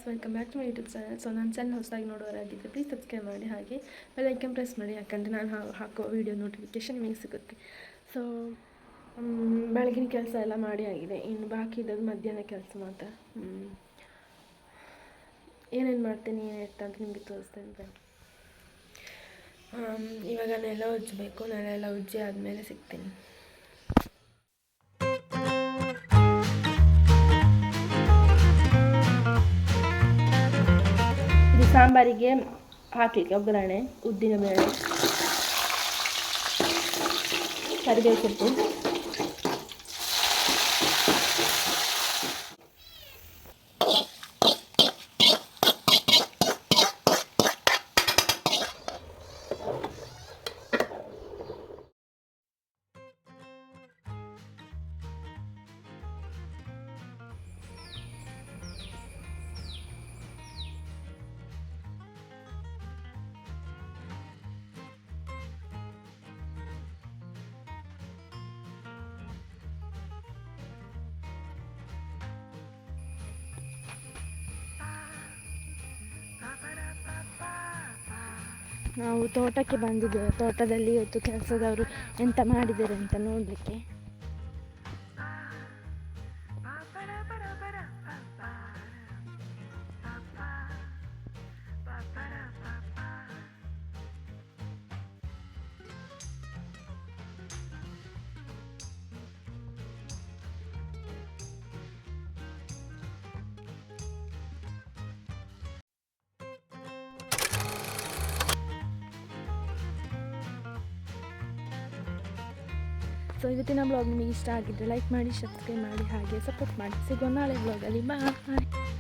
Welcome back to my YouTube channel. So ನನ್ನ channel ಹೊಸದಾಗಿ ನೋಡೋರಾಗಿದ್ದರೆ ಪ್ಲೀಸ್ ಸಬ್ಸ್ಕ್ರೈಬ್ ಮಾಡಿ, ಹಾಗೆ ಬೆಲ್ ಐಕನ್ ಪ್ರೆಸ್ ಮಾಡಿ, ಯಾಕಂದರೆ ನಾನು ಹಾಕೋ ವೀಡಿಯೋ ನೋಟಿಫಿಕೇಷನ್ ನಿಮಗೆ ಸಿಗುತ್ತೆ. ಸೊ ಬೆಳಗಿನ ಕೆಲಸ ಎಲ್ಲ ಮಾಡಿ ಆಗಿದೆ, ಇನ್ನು ಬಾಕಿ ಇದ್ದದ್ದು ಮಧ್ಯಾಹ್ನ ಕೆಲಸ ಮಾತ್ರ. ಏನೇನು ಮಾಡ್ತೀನಿ ಏನಿರುತ್ತೆ ಅಂತ ನಿಮಗೆ ತೋರಿಸ್ತೇನೆ ಬನ್ನಿ. ಇವಾಗ ನೆಲ ಉಜ್ಜಬೇಕು. ನೆಲ ಎಲ್ಲ ಉಜ್ಜಿ ಆದಮೇಲೆ ಸಿಗ್ತೀನಿ. ಸಾಂಬಾರಿಗೆ ಹಾಕಲಿಕ್ಕೆ ಒಗ್ಗರಣೆ, ಉದ್ದಿನ ಬೇಳೆ, ಕರಿಬೇವು ಸೊಪ್ಪು, ನಾವು ತೋಟಕ್ಕೆ ಬಂದಿದ್ದೇವೆ. ತೋಟದಲ್ಲಿ ಇವತ್ತು ಕೆಲಸದವರು ಎಂತ ಮಾಡಿದ್ದಾರೆ ಅಂತ ನೋಡಲಿಕ್ಕೆ. ಸೊ ಇವತ್ತಿನ ಬ್ಲಾಗ್ ನಿಮಗೆ ಇಷ್ಟ ಆಗಿದ್ದರೆ ಲೈಕ್ ಮಾಡಿ, ಸಬ್ಸ್ಕ್ರೈಬ್ ಮಾಡಿ, ಹಾಗೆ ಸಪೋರ್ಟ್ ಮಾಡಿ. ಸಿಗೋಣ ನಾಳೆ ಬ್ಲಾಗಲ್ಲಿ. ಬಾಯ್.